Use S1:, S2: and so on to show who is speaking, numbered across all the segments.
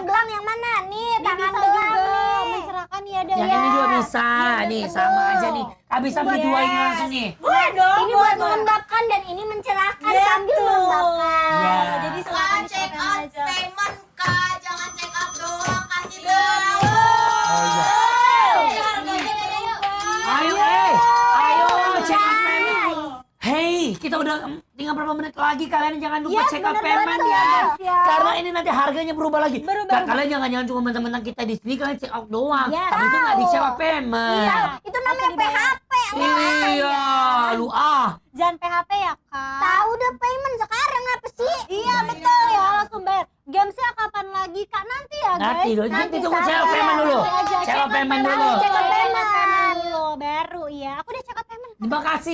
S1: gelang yang mana? Nih,
S2: Ini
S1: tangan
S2: bisa
S1: gelang
S2: juga
S1: nih.
S2: mencerahkan ya ada
S3: Yang
S2: ya.
S3: ini juga bisa.
S1: Iya,
S3: Nih,
S1: betul.
S3: sama aja nih. Bisa beli dua ini langsung nih.
S2: Boleh dong.
S1: Ini buat melembabkan dan ini mencerahkan sambil melembabkan.
S3: Iya.
S2: Jadi silakan
S4: Kak, check
S2: dicobain
S4: out
S2: aja.
S4: payment Kak, jangan check out doang, kasih dong.
S3: Oh iya.
S4: Harganya berubah.
S3: Ayo, ayo, check out payment. Hey, kita udah tinggal berapa menit lagi. Kalian jangan lupa
S2: Yes,
S3: check out
S2: bener
S3: payment
S2: banget,
S3: ya.
S2: guys, ya.
S3: Karena ini nanti harganya berubah lagi.
S2: Berubah.
S3: Kalian jangan cuma mentang-mentang kita di sini kalian check out doang.
S2: Yes.
S3: Tapi itu nggak di check out payment.
S2: Iya.
S1: Itu namanya
S2: Langsung dibayar.
S1: PHP.
S3: Iya, lu
S2: Jangan PHP ya, Kak.
S1: Tahu udah payment sekarang apa sih?
S2: Iya, betul ya, langsung bayar. Gamesnya kapan lagi, Kak? Nanti ya, guys.
S3: Nanti dulu,
S1: Nanti
S3: tunggu
S1: sabar.
S3: check out payment dulu.
S2: Nanti aja.
S3: Check out payment dulu.
S1: Check out payment.
S2: dulu, baru ya. Aku udah check out payment.
S3: Terima kasih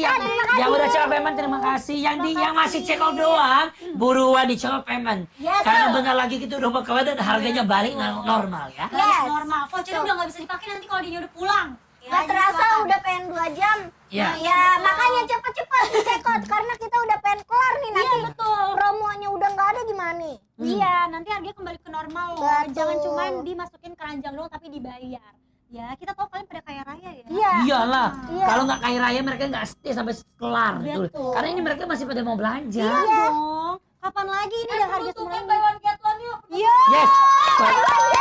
S3: yang udah check out payment, terima kasih. Yang masih check out doang, buruan di check out payment.
S2: Yes,
S3: Karena
S2: sir.
S3: bentar lagi kita udah bakal ada harganya balik normal ya.
S1: Yes.
S2: Normal. Vouchernya udah nggak bisa dipakai nanti kalau dia udah pulang.
S1: Gak terasa udah pengen 2 jam.
S3: Iya.
S1: Ya, makanya cepet-cepet di check out karena kita udah pengen kelar nih nanti.
S2: Iya, betul.
S1: Promonya udah nggak ada gimana nih?
S2: Iya, nanti harganya kembali ke normal loh.
S1: Betul.
S2: Jangan cuma dimasukin keranjang doang tapi dibayar. Ya, kita tahu kalian pada kaya raya ya.
S1: Iya.
S3: Iyalah,
S1: Iya.
S3: kalau nggak kaya raya mereka nggak stay sampai kelar.
S2: Betul.
S3: Betul. Karena ini mereka masih pada mau belanja.
S2: Iya dong. Kapan lagi ini udah harga
S4: Penutupan
S2: semurah
S4: buy
S2: ini?
S4: one get one yuk.
S2: Iya.
S3: Yes.
S2: Boleh banget.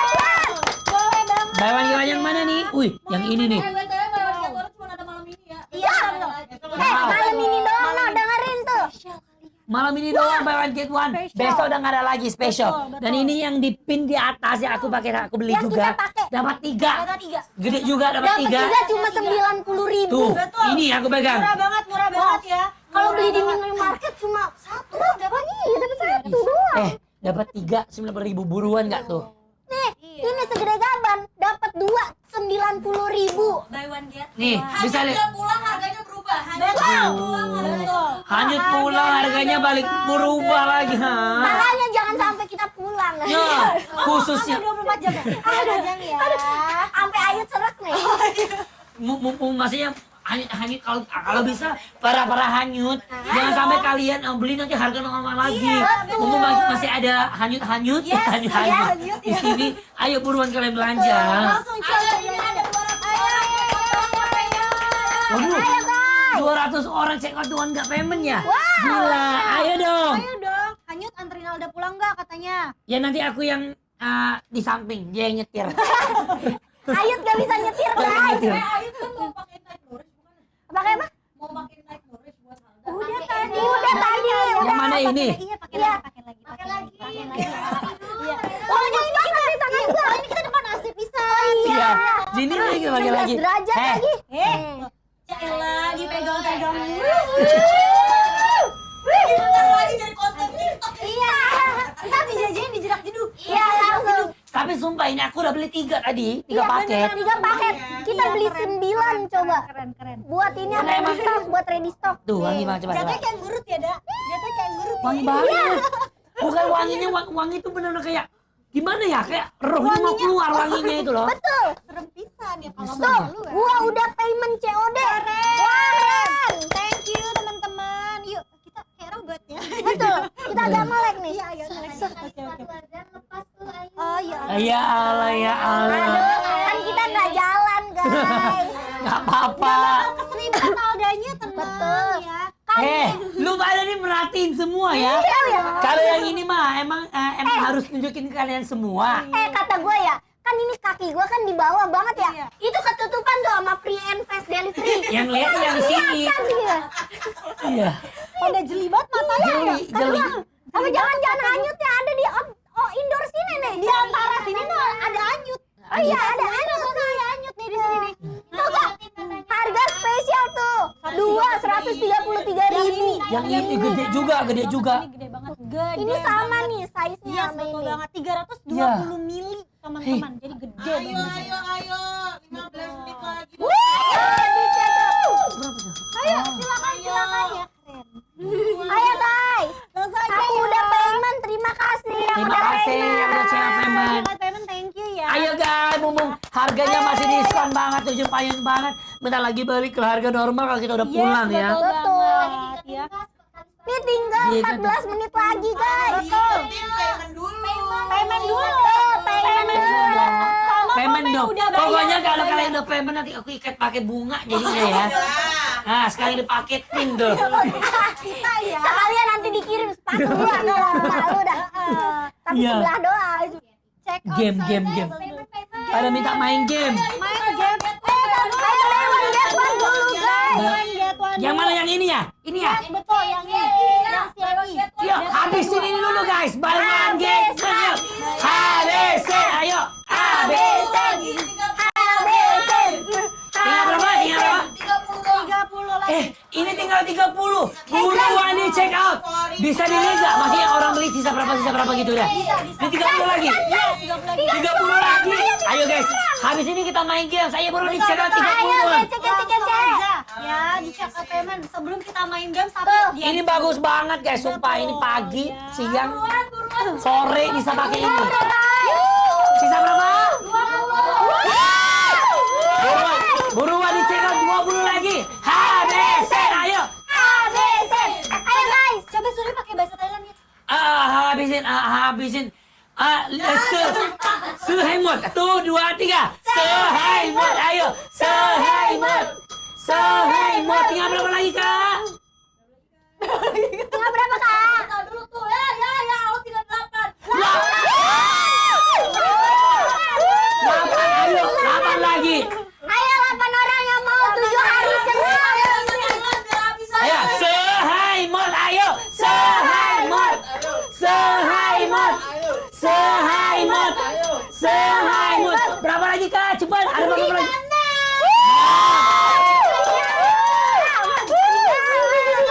S3: Buy one get one yang mana nih? Wih, yang ini nih.
S4: BTW buy one get one cuma ada malam ini ya.
S2: Iya,
S1: Malam ini doang no, dengerin tuh.
S3: Malam ini doang buy one get one.
S2: Spesial.
S3: Besok udah nggak ada lagi special.
S2: Betul,
S3: Dan
S2: betul.
S3: ini yang dipin di atas ya aku pakai, aku beli
S1: Yang
S3: juga.
S1: kita pakai.
S3: Dapat 3.
S2: Ada 3.
S3: Gede juga dapat
S1: Dapat
S3: 3.
S1: 3 cuma 90.000.
S3: Tuh,
S2: Betul.
S3: ini aku pegang.
S2: Murah banget ya.
S1: Kalau beli di minimarket cuma 1 dapat. Iya, dapat 1 doang.
S3: Dapat 3 90.000 buruan nggak tuh?
S1: Nih, ini segede gaban, dapat 2 90.000.
S2: Buy one get
S3: Nih,
S2: one.
S3: bisa lihat.
S4: Dia pulang harganya berubah. Hanya
S2: Betul.
S4: pulang harganya
S2: Betul.
S3: Hanyut pulang harganya balik berubah lagi. Ha?
S1: Makanya jangan sampai kita pulang.
S3: Ya, khususnya
S2: Sampai 24 jam ya? 24 jam ya.
S1: Sampai Ayut serak nih.
S3: mumpung maksudnya hanyut kalau bisa para hanyut jangan sampai kalian beli nanti harga normal lagi.
S1: betul.
S3: Mumpung masih ada hanyut
S2: Yes,
S3: hanyut
S2: hanyut,
S3: di sini. Ayo buruan kalian belanja.
S2: Langsung coba ini ada 200.
S3: Waduh, 200 orang check out doang nggak payment ya? Gila, ayo dong.
S2: Ayo dong. Hanyut anterin Alda pulang nggak katanya?
S3: Ya nanti aku yang di samping, dia yang nyetir.
S1: Ayut gak bisa nyetir guys.
S4: Ayu kan mau pakai naik Noris bukan?
S1: Pakai apa?
S4: Mau pakai naik Noris buat Alda.
S2: Udah tadi.
S1: Udah tadi.
S3: Yang mana ini?
S2: Iya, pakai
S1: Iya.
S2: lagi, pakai lagi. Pakai lagi. Iya.
S1: Oh, ini banget di tangan gua.
S2: Ini kita depan asik bisa.
S3: Iya, sini lagi pakai
S1: 16
S3: lagi.
S1: derajat lagi.
S2: Yaelah, dipegang-pegang.
S4: Bentar lagi jadi konten TikTok.
S2: Iya. Ntar dijajain dijerak jeduk.
S1: Iya, langsung.
S3: Tapi sumpah ini aku udah beli 3 tadi, 3 paket.
S1: 3 paket. Kita beli 9 coba.
S2: Keren.
S1: Buat ini ada
S3: Emang.
S1: stok, buat ready stock.
S3: Tuh, wangi banget coba.
S2: Jatuhnya kayak gurut ya, Dak? Jatuhnya kayak gurut.
S3: Wangi banget. Bukan wanginya, wangi itu benar-benar kayak gimana ya? Kayak rohnya mau keluar wanginya itu loh.
S1: Betul.
S2: Serem pisan ya kalau
S1: Tuh,
S2: lu ya.
S1: gua udah payment COD. Keren.
S2: Thank you teman-teman. Yuk, kita kayak robot ya.
S1: Betul. Kita agak melek nih.
S2: Iya, ayo. Oh iya.
S3: Ya Allah, ya Allah.
S1: Aduh, kan kita nggak jalan, guys.
S3: Gak apa-apa.
S2: Keseribuan Aldanya tenang
S1: Betul.
S2: ya.
S3: Lu pada nih merhatiin semua ya.
S1: Iya.
S3: Kalau yang ini mah emang harus tunjukin ke kalian semua.
S1: Kata gue ya, kan ini kaki gue kan di bawah banget ya.
S2: Iya.
S1: Itu ketutupan tuh sama free and fast delivery.
S3: Yang lihat yang sini.
S1: Kan dia.
S3: Iya.
S2: Pada jeli banget matanya.
S3: Jeli.
S1: Sama jangan hanyut ya, ada di indoor sini nih.
S2: Di antara sini tuh ada anyut.
S1: Oh iya, ada hanyut.
S2: Ada anyut nih di sini nih.
S1: Tuh Kak, harga spesial tuh. 133.000.
S3: Yang ini gede juga.
S2: Ini gede banget. Gede.
S1: Ini sama nih size-nya
S2: Iya,
S1: sama
S2: betul
S1: ini.
S2: banget. 320
S3: Iya.
S2: mili teman-teman. Jadi gede
S4: Ayo,
S2: banget.
S4: ayo, 15 menit lagi.
S1: Ayo, silakan ya. Keren. Ayo guys,
S2: Langsung aja
S1: aku
S2: ya.
S1: udah payment. Terima kasih yang
S3: Terima
S1: udah
S3: kasih
S1: payment.
S3: yang udah check out payment.
S2: Payment, thank you ya.
S3: Ayo guys, mumpung harganya masih diskon banget, tujuh payung banget. Bentar lagi balik ke harga normal kalau kita udah pulang ya.
S2: Betul
S1: Betul.
S2: banget ya.
S1: Ini tinggal
S3: Iya,
S1: 14 menit lagi guys.
S2: Betul.
S4: Payment dulu.
S2: Payment dulu.
S1: Tuh, payment
S2: udah bayar.
S3: Pokoknya kalau kalian udah payment nanti aku ikat pakai bunga jadinya ya. Nah, sekarang dipaketin tuh.
S2: Kita ya.
S1: Sekalian nanti dikirim sepatu gua ke rumah lu dah. Tapi
S3: Iya.
S1: sebelah doang.
S2: Check out
S3: Game. Pada minta main game.
S2: Main game.
S1: Ayo lewat Jepang dulu guys.
S2: One get one.
S3: Yang mana yang ini ya? Ini ya?
S2: Yes, betul yang ini. Yang CI.
S3: Yuk, habisin ini dulu guys. Barengan game. Ayo. Habisin. Ayo. Habisin. Tinggal berapa?
S2: 30 lagi.
S3: Ini tinggal 30. Buruan nih check out. Bisa dilihat nggak? Maksudnya orang beli sisa berapa gitu ya? Ini 30 lagi. 30 lagi. Ayo guys, habis ini kita main game. Saya baru di check out 30.
S2: Ya, di check out payment sebelum kita main game tapi
S3: Ini bagus banget guys, sumpah. Ini pagi, siang, sore bisa pakai ini. Sisa berapa? Buruan di check out 20 lagi. Habisin, ayo.
S1: Ayo guys.
S2: coba Suri pakai bahasa Thailand ya.
S3: Habisin. Sehaimot. 1, 2, 3. Sehaimot, ayo. Sehaimot. Tinggal berapa lagi kak?
S1: Tinggal berapa kak?
S4: Dulu tuh, ya, aku tinggal 8.
S3: 8, ayo. 8 lagi.
S1: Ayo 8 orang yang mau 7 hari cerah.
S3: Ayo, sehaimot, ayo. Sehaimot. Berapa lagi kak? Cepat, ada berapa lagi?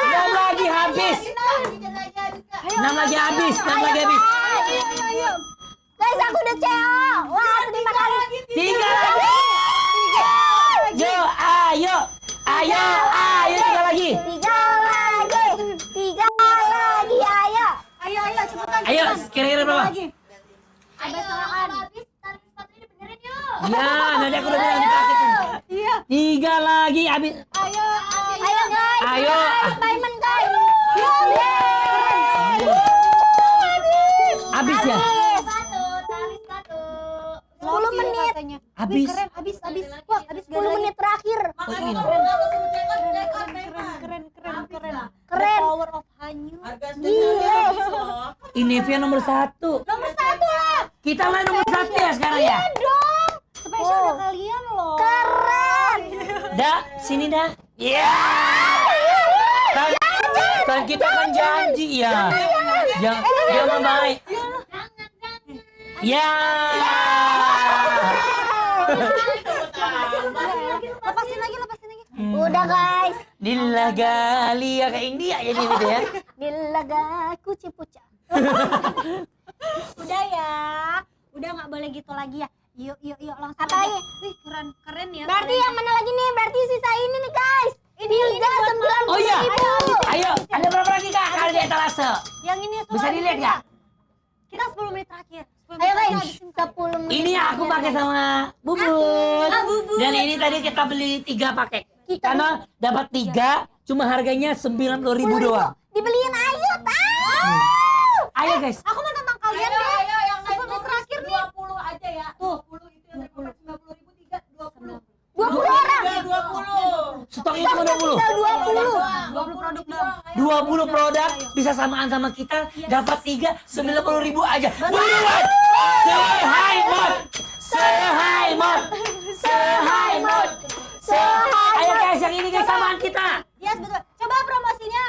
S3: 6 lagi habis. 6 lagi habis.
S1: Guys, aku udah CO. Wah, terima kasih.
S3: 3 lagi. Ayo. 3 lagi.
S1: 3 lagi, ayo.
S2: Ayo cepetan.
S3: Ayo, kira-kira berapa?
S2: Lagi.
S4: Ayo, habis tarik sepatunya dibenerin yuk.
S3: Ya, nanti aku udah bilang dipaketin.
S2: Iya.
S3: 3 lagi habis.
S2: Ayo.
S1: Ayo guys.
S3: Ayo.
S1: Payment guys.
S3: Habis ya?
S4: Tarik sepatu.
S1: 10 menit.
S2: Katanya.
S3: Habis.
S2: Keren, habis. Wah, habis
S1: 10 menit terakhir.
S3: ini.
S2: Keren.
S1: Keren.
S2: The power of Hanyu.
S1: Gile.
S3: Inevia nomor 1.
S2: Nomor 1 lah.
S3: Kita main nomor 1 ya sekarang ya?
S2: Dong. Spesial
S1: Oh.
S2: ada kalian loh.
S1: Keren.
S3: Dah, sini dah. Iya. Kan kita kan janji ya. Jangan baik. Ya.
S2: Lepasin lagi.
S1: Udah guys.
S3: Dilaga Alia kayak India jadi gitu ya.
S1: Dilaga kuci puca.
S2: Udah ya. Udah nggak boleh gitu lagi ya. Yuk langsung
S1: Apa
S2: aja.
S1: lagi?
S2: Wih, keren ya.
S1: Berarti yang mana lagi nih? Berarti sisa ini nih guys. Ini udah 90.000.
S3: Oh iya. Ayo, ada berapa lagi kak? Kali di etalase.
S2: Yang ini
S3: Bisa dilihat nggak?
S2: Kita 10 menit terakhir. 10
S1: Ayo
S2: menit
S1: guys,
S2: habisin.
S1: 10 menit.
S3: Ini yang aku pakai sama Bubut.
S2: Bubut.
S3: Dan ini tadi kita beli 3 paket.
S1: Kita-
S3: Karena dapat 3, cuma harganya 90.000 doang.
S1: Dibeliin ayo tahu.
S3: Ayo guys.
S2: Aku mau tentang kalian deh.
S4: Ayo, yang
S2: 10 menit terakhir nih.
S4: 20 aja ya.
S2: Tuh.
S4: 20 itu yang tadi 90.000 3 20.
S1: 20 orang.
S4: 20.
S3: Stoknya cuma 20.
S1: Tinggal 20.
S2: 20 produk dong.
S3: 20 produk bisa samaan sama kita, dapat 3, 90.000 aja. Buruan. Sehaimot. Ayo guys, yang ini guys samaan kita.
S2: Yes, betul. Coba promosinya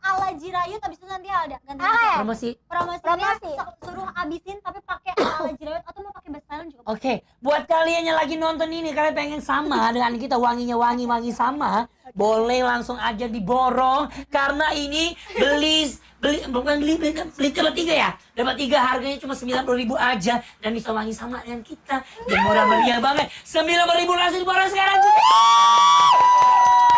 S2: ala Jirayut, habis itu nanti ada ganti.
S3: Promosi.
S2: Promosinya
S1: Promosi.
S2: suruh habisin tapi pakai ala Jirayut atau mau pakai bahasa Thailand juga.
S3: Oke, buat kalian yang lagi nonton ini, kalian pengen sama dengan kita, wanginya wangi sama, boleh langsung aja diborong karena ini beli dapat 3 ya. Dapat 3 harganya cuma 90.000 aja dan bisa wangi sama dengan kita. Dan murah meriah banget. 90.000 langsung diborong sekarang.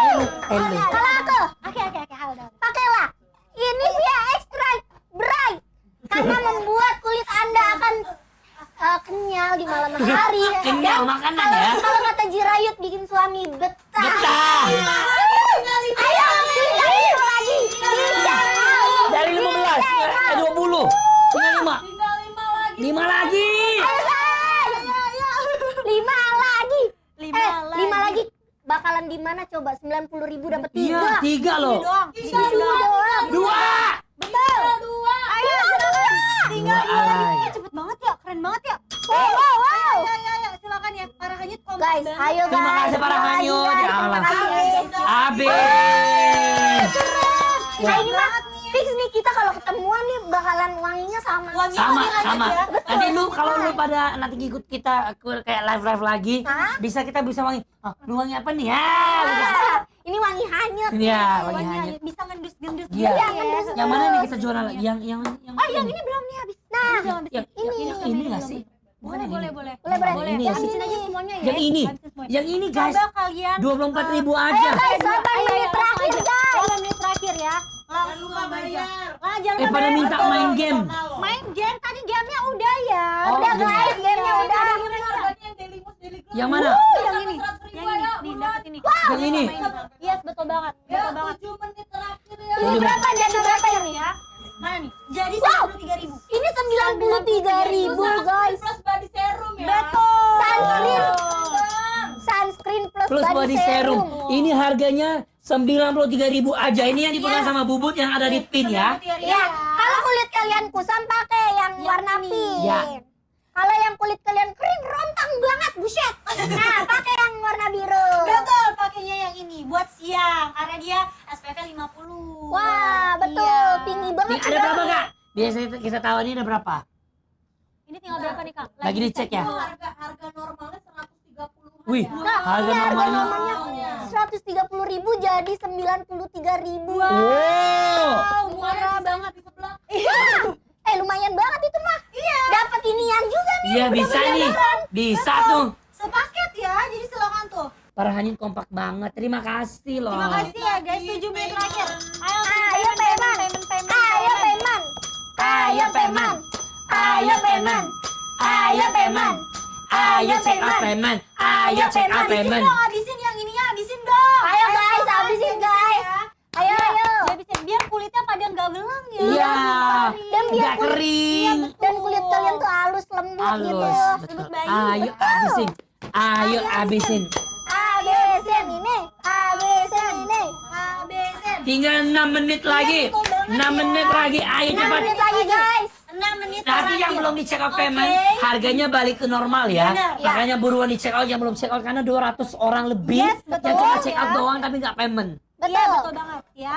S3: Hello.
S1: Kalau aku
S2: Oke, halo.
S1: pakailah Nivea Extra Bright karena membuat kulit Anda akan kenyal di malam hari.
S3: Kenyal
S1: Dan
S3: makanan
S1: kalau-
S3: ya.
S1: Kalau kata Jirayut bikin suami betah.
S3: Betah.
S1: Ayo, tinggal 5 lagi.
S3: Dari 15 ke 20. Tinggal 5.
S4: Tinggal 5 lagi.
S3: 5 lagi.
S1: 5 5 lagi bakalan di mana coba? 90.000 dapat 3.
S3: Iya, 3 loh.
S2: Tiga doang.
S3: 2.
S2: Betul. Ayo silakan. Tinggal 2 lagi.
S3: alay.
S2: Cepet banget ya, keren banget ya.
S1: Wow.
S2: Ya, silakan ya. Para hanyut kompak
S1: Guys,
S2: banget.
S1: ayo guys.
S3: Terima kasih para
S1: Ayo,
S3: hanyut.
S1: guys.
S3: Ya Allah.
S1: Terima kasih.
S3: Habis.
S1: Nah ini mah fix nih kita kalau ketemuan nih bakalan wanginya sama.
S3: Sama.
S1: Betul.
S3: Nanti lu kalau lu pada nanti ngikut kita kayak live lagi,
S1: Hah?
S3: bisa wangi. Oh, lu wangi apa nih? Ya.
S1: Ini wangi hanyut.
S3: Iya, wangi
S2: Wangi
S3: hanyut.
S2: hanyut. Bisa ngendus-ngendus
S3: Iya.
S2: gitu ya.
S3: Yang mana nih kita jualan lagi? Yang
S2: Yang ini belum nih habis.
S1: Nah,
S3: ini nggak sih? Bukan
S2: Boleh,
S3: yang
S2: boleh.
S1: Boleh.
S3: Ini
S1: Yang
S3: sih.
S2: Habisin aja semuanya ya.
S3: Yang ini.
S2: Habisin semuanya.
S3: Yang ini guys.
S2: Coba kalian
S3: 24.000
S1: ayo
S3: aja.
S1: guys, 8 menit terakhir guys.
S2: 8 menit terakhir ya. Langsung
S4: lupa
S2: aja.
S4: bayar.
S2: Jangan lupa
S3: Pada
S2: bayar.
S3: minta main game.
S2: Main game tadi gamenya udah ya.
S3: Oh,
S1: Udah
S3: game.
S1: guys, gamenya udah.
S3: Yang mana?
S2: Yang ini. Yang ini. Nih dapat ini.
S3: Yang ini.
S2: Yes, betul banget. Betul banget.
S4: 7 menit terakhir ya.
S1: Ini berapa? Jadi berapa
S2: Ini ya. Mana nih? Jadi
S1: Wow.
S2: 93.000.
S1: Ini 93.000 guys.
S4: Plus body serum ya.
S2: Betul.
S1: Sunscreen plus
S3: Body serum. Ini harganya 93.000 aja. Ini yang dipegang
S1: Yes.
S3: sama Bubut yang ada di pin ya.
S1: Ya, kalau kulit kalian kusam pakai yang warna
S2: ini.
S1: pink.
S3: Ya.
S1: Kalau yang kulit kalian kering rontang banget, buset. Nah, pakai yang warna biru.
S2: Betul, pakainya yang ini buat siang karena dia SPF 50.
S1: Wah, betul.
S2: Iya.
S1: Tinggi banget.
S3: Ini ada berapa kak? Biasanya kita tahu ini ada berapa?
S2: Ini tinggal berapa nih, Kak?
S3: Lagi dicek ya?
S2: dulu.
S4: Harga normalnya 130-an.
S3: Wih,
S4: ya.
S3: harga
S1: Ini harga
S3: normalnya.
S1: normalnya 130.000 jadi 93.000.
S3: Wow.
S2: Wow, murah banget di sebelah.
S1: Lumayan banget itu mah. Iya. Dapat inian juga nih.
S3: Iya
S1: udah
S3: bisa
S1: beli
S3: nih.
S1: beneran.
S3: Bisa tuh.
S2: Sepaket ya, jadi silakan tuh.
S3: Para hanyut kompak banget. Terima kasih loh.
S2: Terima kasih ya guys, 7 menit terakhir. Ayo,
S1: Ayo Peman. Ayo Peman. Ayo Peman. Ayo Peman. Ayo Peman.
S3: Ayo check out Peman. Ayo check out Peman.
S2: Habisin yang ininya, habisin dong.
S1: Ayo guys, habisin guys. Ayo ayo.
S2: Habisin biar kulitnya pada nggak belang ya.
S3: Iya.
S1: Dan biar
S3: Nggak
S1: kulit-
S3: kering.
S1: Dan kulit kalian tuh halus lembut gitu.
S3: Halus. Betul.
S2: Sebut bayi.
S3: Ayo habisin. Ayo habisin.
S1: Habisin ini. Habisin ini.
S2: Habisin.
S3: Tinggal 6 menit lagi. 6 menit lagi. Ayo
S1: 6
S3: cepat.
S1: menit lagi guys.
S2: 6 menit
S3: Nanti
S2: terakhir.
S3: yang belum di check out
S2: Oke.
S3: payment, harganya balik ke normal ya.
S2: Benar.
S3: Makanya buruan di check out yang belum check out karena 200 orang lebih
S2: Yes, betul.
S3: yang cuma check out
S2: Ya.
S3: doang tapi nggak payment.
S2: Iya, betul banget ya.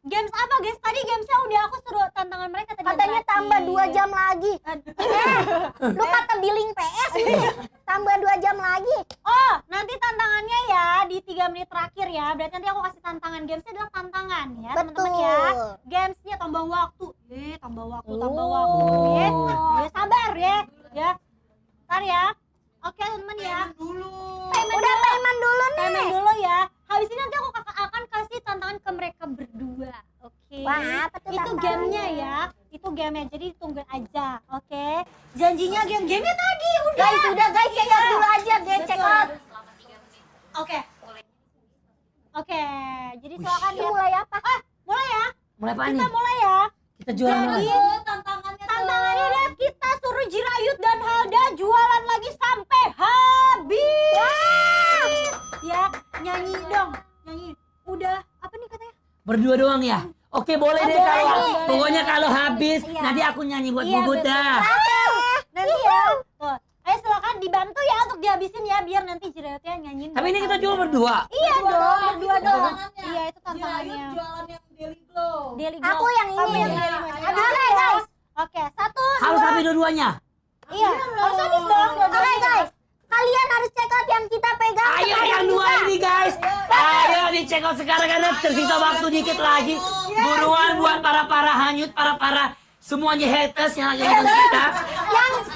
S2: Games apa guys? Tadi gamesnya udah aku suruh tantangan mereka tadi.
S1: Katanya
S2: yang
S1: tambah
S2: terakhir.
S1: 2 jam lagi. Lu kata billing PS ini. Tambah 2 jam lagi.
S2: Oh, nanti tantangannya ya di 3 menit terakhir ya. Berarti nanti aku kasih tantangan. Gamesnya adalah tantangan ya, teman-teman ya.
S1: Betul.
S2: Gamesnya tambah waktu. Tambah waktu, tambah
S3: Oh.
S2: waktu. Ya, sabar ya. Ya. Ntar ya. Oke, teman-teman ya.
S1: Udah payment dulu nih.
S2: Payment dulu ya. Habis ini nanti aku akan kasih tantangan ke mereka berdua. Oke.
S1: Wah, apa tuh
S2: Itu
S1: tantangannya?
S2: gamenya ya. Itu gamenya. Jadi tungguin aja. Oke. Janjinya gamenya tadi udah.
S1: Guys, udah guys, check out dulu aja, guys, check out.
S2: Oke. Oke. Jadi silakan
S1: Ini
S2: ya.
S1: mulai apa?
S2: Mulai ya.
S3: Mulai apa
S2: Kita
S3: nih?
S2: mulai ya.
S3: Kita jualan
S2: Jadi
S3: lagi.
S2: tantangannya adalah kita suruh Jirayut dan Halda jualan lagi sampai habis. Ya, nyanyi dong. Nyanyi. Udah apa nih katanya?
S3: Berdua doang ya? Oke boleh deh
S1: boleh
S3: kalau
S1: nih.
S3: pokoknya kalau habis
S2: Iya.
S3: nanti aku nyanyi buat
S2: Iya,
S3: Bubut
S2: betul.
S3: dah.
S2: Nanti ya. Tuh. Ayo silakan dibantu ya untuk dihabisin ya biar nanti Jirayutnya nyanyiin.
S3: Tapi ini
S2: buat
S3: kita
S2: Halda.
S3: jual berdua.
S2: Iya dong, berdua dong.
S4: tantangannya.
S2: Iya, itu tantangannya.
S4: Jualan yang Daily Glow.
S2: Daily Glow.
S1: Aku yang
S2: Kamu
S1: ini.
S2: yang Daily Glow.
S1: Oke,
S2: Habis ya.
S1: guys.
S2: Oke, 1, 2.
S3: Harus habis dua-duanya.
S2: Iya, harus habis dong.
S1: Oke guys, kalian harus check out yang kita pegang.
S3: Ayo
S1: sekarang
S3: yang dua
S1: juga.
S3: ini guys. Ayo di check out sekarang karena tersisa waktu dikit lagi. Buruan buat para hanyut, para semuanya haters yang lagi nonton kita.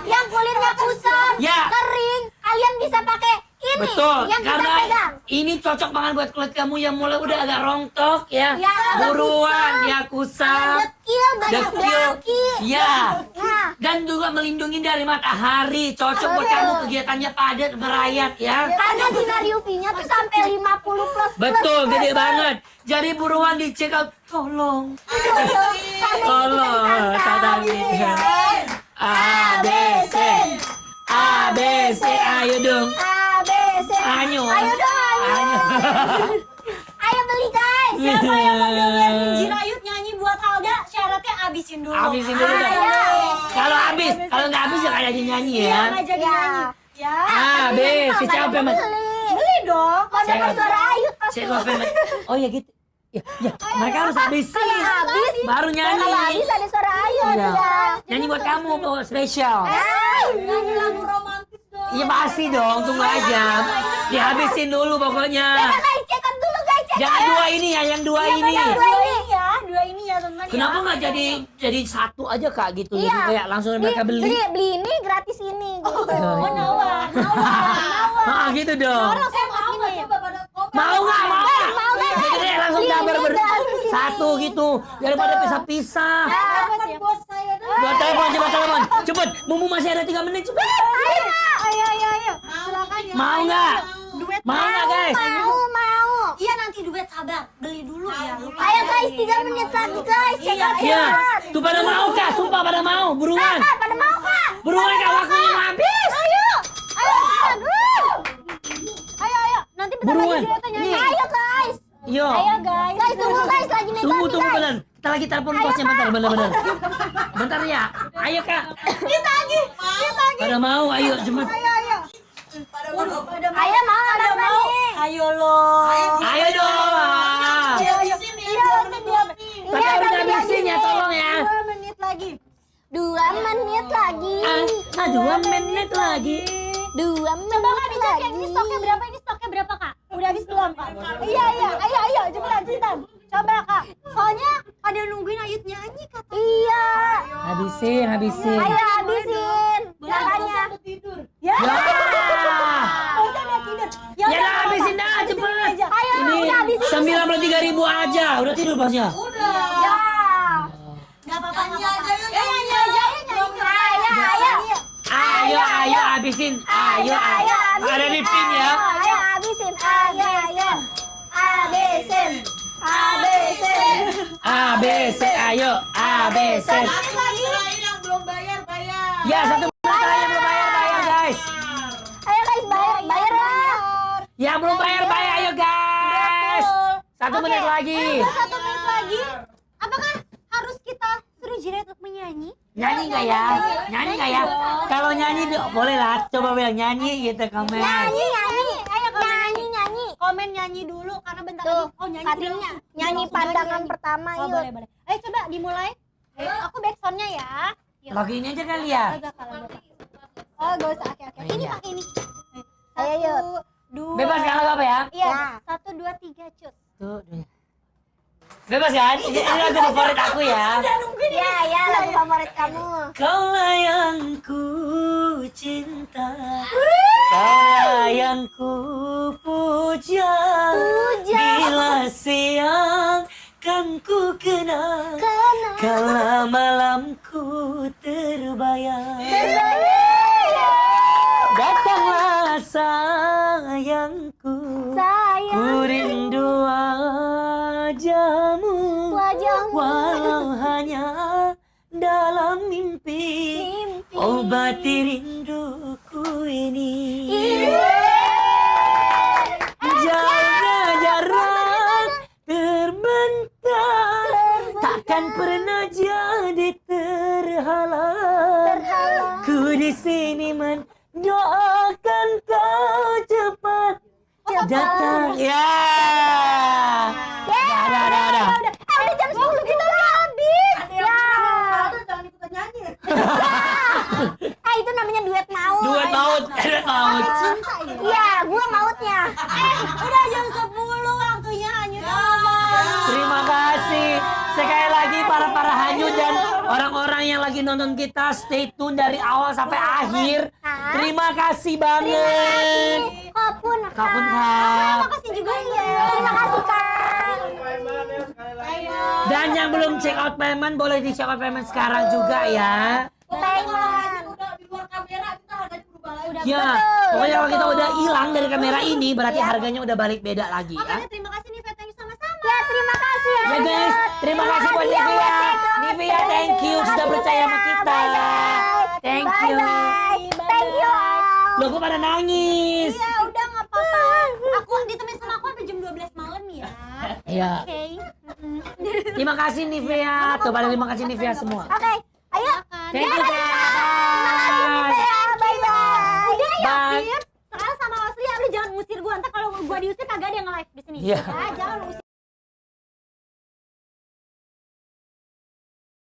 S1: Yang kulitnya kusam,
S3: Ya.
S1: kering, kalian bisa pakai ini.
S3: Betul,
S1: Yang kita
S3: karena
S1: pegang.
S3: ini cocok banget buat kulit kamu yang mulai udah agak rontok ya.
S1: Ya, agak
S3: Buruan
S1: kusam.
S3: ya kusam.
S1: Dekil, banyak
S3: Dekil.
S1: daki.
S3: Ya.
S1: Nah,
S3: Dan juga melindungi dari matahari. Cocok buat
S1: Betul.
S3: kamu kegiatannya padat merayap ya.
S1: karena sinar UV-nya tuh sampai 50 plus.
S3: Betul, gede banget. Jadi buruan di check out. Tolong. Tolong, tadangin. ABC. ABC, ayo dong.
S1: ABC.
S3: Hanyut.
S1: Ayo dong.
S3: Hanyut.
S1: Ayo beli guys.
S2: Siapa yang mau dengerin Jirayut nyanyi buat Alda? Syaratnya abisin dulu.
S3: Habisin dulu dong. Kalau habis, kalau nggak habis ya kayak nyanyi
S2: Iya,
S3: ya.
S2: nggak jadi
S1: Ya.
S2: nyanyi. Ya.
S3: Habis, si siapa yang
S2: Beli dong.
S1: Kok dapat suara Ayut pasti.
S3: siapa yang oh ya gitu. Ya, mereka harus habisin.
S1: Habis.
S3: Baru
S1: Kalau habis
S3: nyanyi.
S1: ada suara Ayut.
S3: Iya.
S1: Ya.
S3: Nyanyi buat kamu tuh spesial.
S2: Nyanyi lagu romantis dong.
S3: Iya pasti dong, tunggu aja. Dihabisin dulu pokoknya.
S1: Guys, check out dulu guys. Check
S3: Jangan
S1: out.
S3: dua ini ya, yang dua ini.
S2: Dua ini ya teman-teman.
S3: Kenapa nggak jadi satu aja kak gitu? Jadi
S1: Iya.
S3: kayak langsung mereka beli.
S1: Beli ini gratis ini gitu.
S2: Oh, nawar.
S3: Ah gitu dong.
S2: Orang saya mau ya.
S3: Mau nggak? Mau nggak?
S1: Mau nggak?
S3: Jadi deh, langsung
S1: Beli
S3: dabar
S1: ini gratis ini.
S3: satu gitu daripada pisah-pisah.
S2: Dapat bos saya dong.
S3: Buat telepon, coba telepon. Cepet, Mumu masih ada 3 menit. Cepet.
S2: Ayo. Silakan ya.
S3: Mau nggak?
S2: Duet
S3: Mau nggak guys?
S1: Mau.
S2: Iya nanti duet sabar. Beli dulu ya. lupa.
S1: Ayo guys, 3 menit lagi guys. Check out.
S3: Iya. Tuh pada mau kak? Sumpah pada mau. Buruan.
S1: Kak, pada mau kak?
S3: Buruan kak, waktunya mau habis.
S2: Ayo. Nanti bentar
S3: Buruan.
S2: lagi Jirayut nyanyi.
S3: Nih.
S1: Ayo guys.
S3: Yo.
S2: Ayo guys.
S1: Guys, tunggu guys, lagi naik
S3: Tunggu
S1: lagi guys.
S3: bener. Kita lagi telepon bosnya bentar, bener. Bentar ya. Ayo kak.
S2: Kita lagi.
S3: Pada mau, ayo cepet.
S2: Ayo.
S1: Ayo mau abang nih.
S2: Ayo loh.
S3: Ayo dong.
S2: Iya,
S3: Tapi harus habisin ya, tolong ya.
S2: 2 menit lagi.
S1: 2 menit lagi.
S3: 2 menit lagi.
S1: 2 menit
S2: Coba kak dicek yang ini
S1: lagi.
S2: stoknya berapa? Ini stoknya berapa kak? Udah habis belum kak? Iya. Ayo. Cepetan. Coba kak. Soalnya ada nungguin Ayut nyanyi kak.
S1: Iya.
S3: Habisin.
S1: Ayo habisin. Makanya.
S2: Ya.
S3: Ya.
S2: Gak usah udah tidur.
S3: Ya udah habisin dah cepet.
S1: Ayo,
S3: Ini
S1: udah habisin.
S3: 93.000 aja. Udah tidur bosnya.
S1: Ya.
S2: Gak apa-apa.
S4: Nyanyi aja yuk.
S2: Nyanyi aja.
S3: Ayo habisin. Ayo. Ada di pin ya.
S1: Ayo habisin. Ayo. Habisin.
S3: ABC, ayo. ABC.
S4: Lain yang belum bayar.
S3: Ya, 1 menit lagi yang belum bayar guys.
S1: Ayo guys, bayar lah.
S3: Yang belum bayar, ayo guys. 1 menit lagi.
S2: 1 menit lagi. Apakah harus kita suruh Jirayut untuk menyanyi?
S3: Nyanyi nggak ya? Kalau nyanyi boleh lah. Coba bilang nyanyi gitu komen.
S1: Nyanyi.
S2: Ayo
S1: Nyanyi.
S2: komen nyanyi dulu karena bentar
S1: Tuh,
S2: lagi. Oh nyanyi
S1: Katrin
S2: langsung.
S1: nyanyi
S2: Langsung
S1: pandangan
S2: nyanyi.
S1: pertama
S2: Oh
S1: yuk.
S2: boleh. Ayo coba dimulai. Aku backsoundnya ya. Yuk.
S3: Lagu ini aja kali ya.
S2: Agak kalah gua. Oh gak usah. Oke. Ini
S3: Iya.
S2: pakai ini.
S1: Ayo, yuk.
S2: 1, 2.
S3: Bebas kan lagu apa ya?
S2: Iya.
S1: Ya.
S2: 1, 2, 3 cus.
S3: Tuh. Bebas kan? Ini lagu favorit aku ya.
S1: Ya, lagu favorit kamu.
S3: Kaulah yang ku cinta, kaulah yang ku puja. Bila siang kan ku kenang, kala malamku terbayang. Datanglah sayangku, ku rindu wajahmu, walau hanya dalam mimpi. Obati rinduku ini. Jaga jarak terbentang, takkan pernah jadi terhalang. Ku di sini mendoakan kau cepat datang. Ya. Dah.
S1: Udah jam 10 kita udah habis. Ya.
S2: Jangan ikutan nyanyi.
S1: Itu namanya duet maut.
S3: Duet maut.
S1: Iya, gua mautnya.
S2: Udah jam 10 waktunya hanyut mama.
S3: Terima kasih sekali lagi para hanyut dan orang-orang yang lagi nonton kita, stay tune dari awal sampai akhir. Terima kasih banget.
S1: Kapun,
S3: Kapun Kak.
S2: Makasih juga ya.
S1: Terima kasih, Kak.
S3: Dan yang belum check out payment boleh di check out payment sekarang juga ya.
S1: Payment.
S4: Udah di luar kamera kita harganya berubah lagi.
S3: Ya, pokoknya kalau kita udah hilang dari kamera ini berarti harganya udah balik beda lagi ya.
S2: Makanya terima kasih nih Thank you sama-sama.
S1: Ya, terima kasih ya.
S3: Ya guys, terima kasih buat Nivea. Nivea, thank you sudah percaya sama kita. Thank you.
S1: Bye. Thank you.
S3: Loh, kok pada nangis?
S2: Ya udah nggak apa-apa. aku ditemenin sama aku sampai jam 12 malam ya.
S3: Iya.
S2: Oke.
S3: Terima kasih Nivea. Tuh pada terima kasih Nivea semua.
S1: Oke, ayo.
S3: Thank you, guys.
S1: Bye-bye.
S2: Udah ya,
S3: Bye.
S2: Pip. Sekarang sama Osli, lu jangan ngusir gua. Ntar kalau gua diusir kagak ada yang nge-live di sini.
S3: Iya.
S2: Ya, jangan usir.